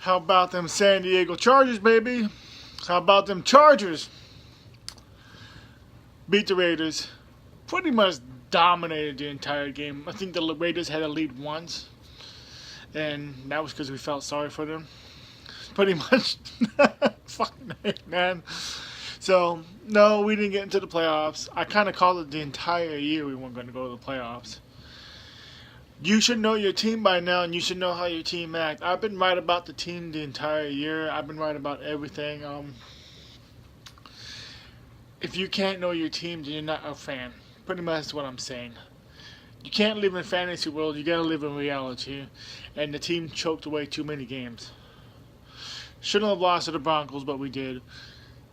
How about them San Diego Chargers, baby? How about them Chargers? Beat the Raiders. Pretty much dominated the entire game. I think the Raiders had a lead once, and that was because we felt sorry for them. Pretty much. Fucking man. So, no, we didn't get into the playoffs. I kind of called it the entire year we weren't going to go to the playoffs. You should know your team by now, and you should know how your team acts. I've been right about the team the entire year. I've been right about everything. If you can't know your team, then you're not a fan. Pretty much that's what I'm saying. You can't live in fantasy world. You gotta live in reality. And the team choked away too many games. Shouldn't have lost to the Broncos, but we did.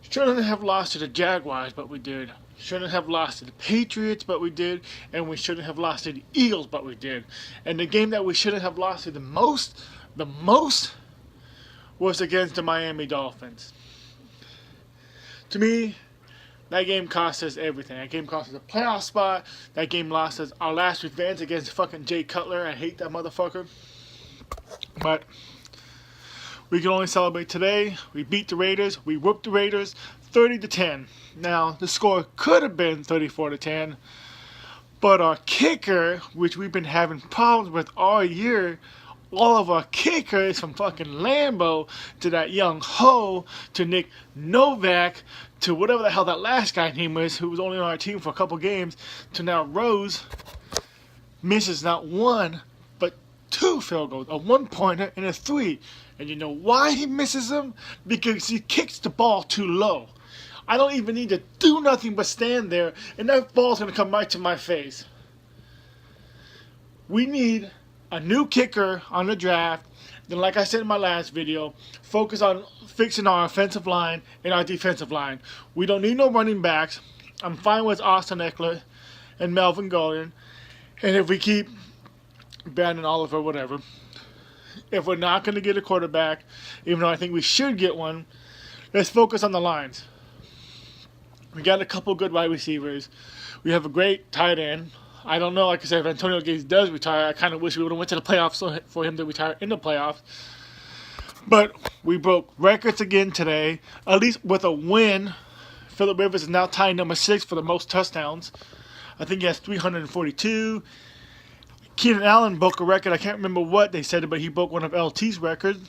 Shouldn't have lost to the Jaguars, but we did. Shouldn't have lost to the Patriots, but we did. And we shouldn't have lost to the Eagles, but we did. And the game that we shouldn't have lost to the most was against the Miami Dolphins. To me, that game cost us everything. That game cost us a playoff spot. That game lost us our last revenge against fucking Jay Cutler. I hate that motherfucker. But we can only celebrate today. We beat the Raiders. We whooped the Raiders 30-10. Now, the score could have been 34-10. But our kicker, which we've been having problems with all year, all of our kickers from fucking Lambo to that young Ho to Nick Novak to whatever the hell that last guy's name was, who was only on our team for a couple games, to now Rose, misses not one, but two field goals, a one-pointer and a three. And you know why he misses them? Because he kicks the ball too low. I don't even need to do nothing but stand there, and that ball's going to come right to my face. We need a new kicker on the draft. Then, like I said in my last video, focus on fixing our offensive line and our defensive line. We don't need no running backs. I'm fine with Austin Eckler and Melvin Gordon. And if we keep Brandon Oliver, whatever, if we're not going to get a quarterback, even though I think we should get one, let's focus on the lines. We got a couple good wide receivers. We have a great tight end. I don't know, like I said, if Antonio Gates does retire, I kind of wish we would have went to the playoffs for him to retire in the playoffs. But we broke records again today, at least with a win. Phillip Rivers is now tying number 6 for the most touchdowns. I think he has 342. Keenan Allen broke a record. I can't remember what they said, but he broke one of LT's records.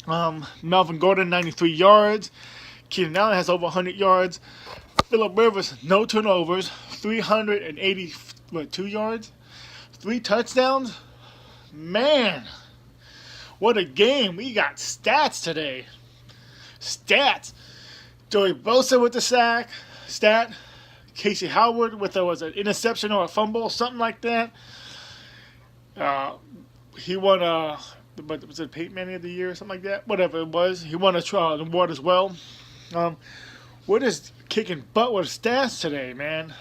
Melvin Gordon, 93 yards. Keenan Allen has over 100 yards. Phillip Rivers, no turnovers, 382 yards, 3 touchdowns. Man, what a game. We got stats today. Stats. Joey Bosa with the stat. Casey Howard with an interception or a fumble, something like that. He won was it Peyton Manning of the Year or something like that? Whatever it was. He won an award as well. We're just kicking butt with stats today, man.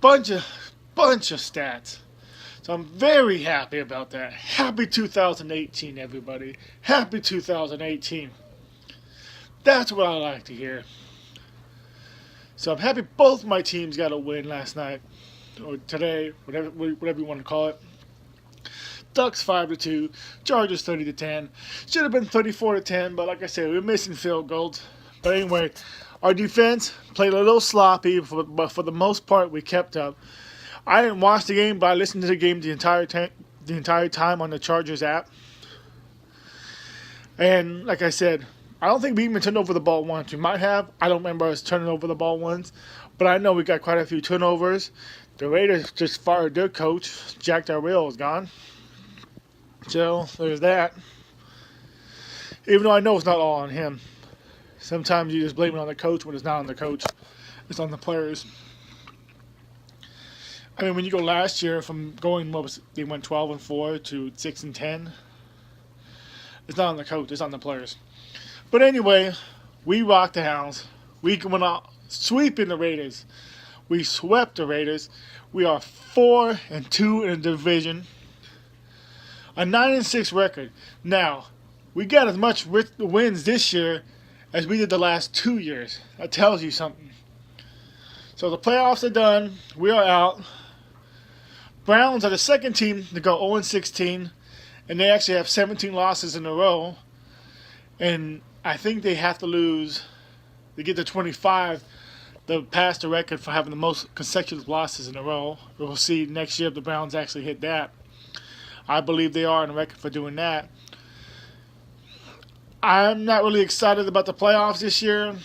Bunch of stats. So I'm very happy about that. Happy 2018, everybody. Happy 2018. That's what I like to hear. So I'm happy both my teams got a win last night. Or today, whatever you want to call it. Ducks 5-2, Chargers 30-10. Should have been 34-10, but like I said, we're missing field goals. But anyway, our defense played a little sloppy, but for the most part, we kept up. I didn't watch the game, but I listened to the game the entire time on the Chargers app. And like I said, I don't think we even turned over the ball once. We might have. I don't remember us turning over the ball once, but I know we got quite a few turnovers. The Raiders just fired their coach. Jack Del Rio is gone. So there's that. Even though I know it's not all on him. Sometimes you just blame it on the coach when it's not on the coach. It's on the players. I mean, when you go last year from going, they went 12-4 to 6-10. It's not on the coach. It's on the players. But anyway, we rocked the house. We went out sweeping the Raiders. We swept the Raiders. We are 4-2 in the division. A 9-6 record. Now, we got as much wins this year as we did the last 2 years. That tells you something. So the playoffs are done. We are out. Browns are the second team to go 0-16. and they actually have 17 losses in a row. And I think they have to lose. They get to 25 to pass the record for having the most consecutive losses in a row. We'll see next year if the Browns actually hit that. I believe they are on the record for doing that. I'm not really excited about the playoffs this year.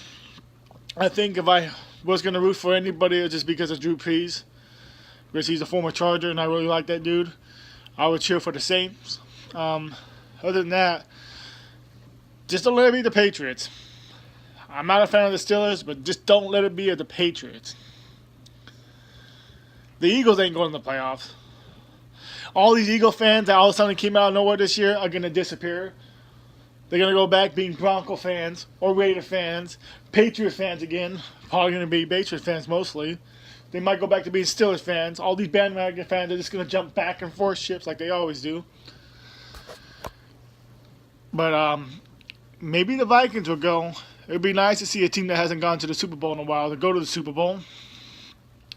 I think if I was going to root for anybody, it was just because of Drew Brees. Because he's a former Charger and I really like that dude. I would cheer for the Saints. Other than that, just don't let it be the Patriots. I'm not a fan of the Steelers, but just don't let it be the Patriots. The Eagles ain't going to the playoffs. All these Eagle fans that all of a sudden came out of nowhere this year are going to disappear. They're going to go back being Bronco fans or Raider fans, Patriot fans again. Probably going to be Patriot fans mostly. They might go back to being Steelers fans. All these bandwagon fans are just going to jump back and forth ships like they always do. But maybe the Vikings will go. It would be nice to see a team that hasn't gone to the Super Bowl in a while to go to the Super Bowl.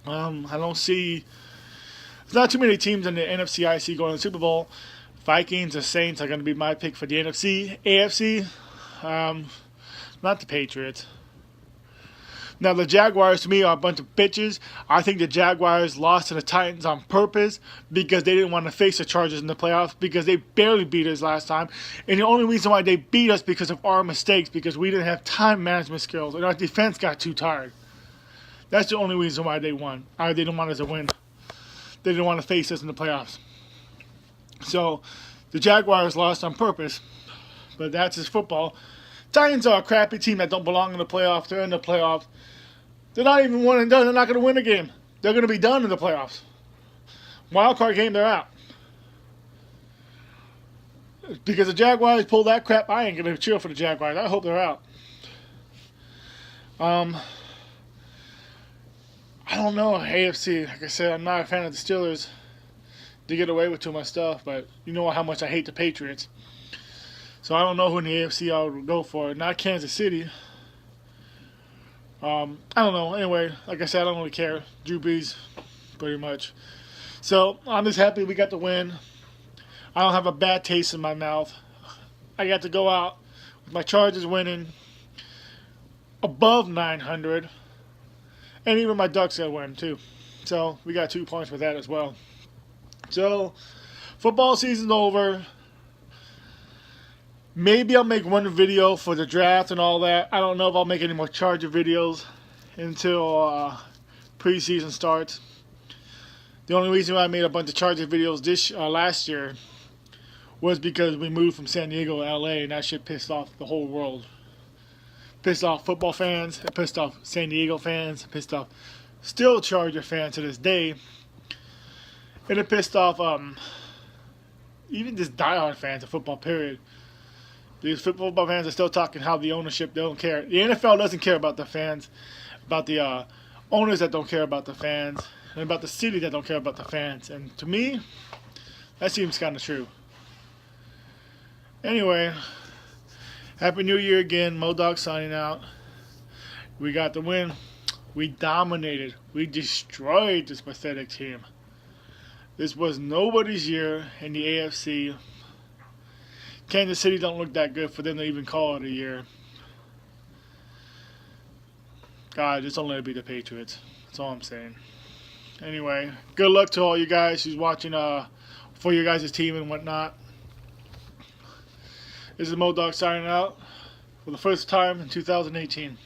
I don't see... There's not too many teams in the NFC I see going to the Super Bowl. Vikings or Saints are going to be my pick for the NFC. AFC, not the Patriots. Now, the Jaguars, to me, are a bunch of bitches. I think the Jaguars lost to the Titans on purpose because they didn't want to face the Chargers in the playoffs because they barely beat us last time. And the only reason why they beat us because of our mistakes, because we didn't have time management skills and our defense got too tired. That's the only reason why they won. They didn't want us to win. They didn't want to face us in the playoffs. So, the Jaguars lost on purpose, but that's just football. Titans are a crappy team that don't belong in the playoffs. They're in the playoffs. They're not even one and done. They're not going to win a game. They're going to be done in the playoffs. Wild card game, they're out. Because the Jaguars pull that crap, I ain't going to cheer for the Jaguars. I hope they're out. I don't know, AFC. Like I said, I'm not a fan of the Steelers. They get away with too much stuff, but you know how much I hate the Patriots. So I don't know who in the AFC I would go for. Not Kansas City. I don't know. Anyway, like I said, I don't really care. Drew Brees, pretty much. So I'm just happy we got the win. I don't have a bad taste in my mouth. I got to go out with my Chargers winning above 900. And even my Ducks got to win, too. So we got 2 points for that as well. So, football season's over. Maybe I'll make one video for the draft and all that. I don't know if I'll make any more Charger videos until preseason starts. The only reason why I made a bunch of Charger videos last year was because we moved from San Diego to LA, and that shit pissed off the whole world. Pissed off football fans, it pissed off San Diego fans, it pissed off still Charger fans to this day. And it pissed off even just diehard fans of football, period. These football fans are still talking how the ownership don't care. The NFL doesn't care about the fans, about the owners that don't care about the fans, and about the city that don't care about the fans. And to me, that seems kind of true. Anyway, Happy New Year again. MoDog signing out. We got the win. We dominated. We destroyed this pathetic team. This was nobody's year in the AFC. Kansas City don't look that good for them to even call it a year. God, just don't let it be the Patriots. That's all I'm saying. Anyway, good luck to all you guys who's watching for your guys' team and whatnot. This is MoDog signing out for the first time in 2018.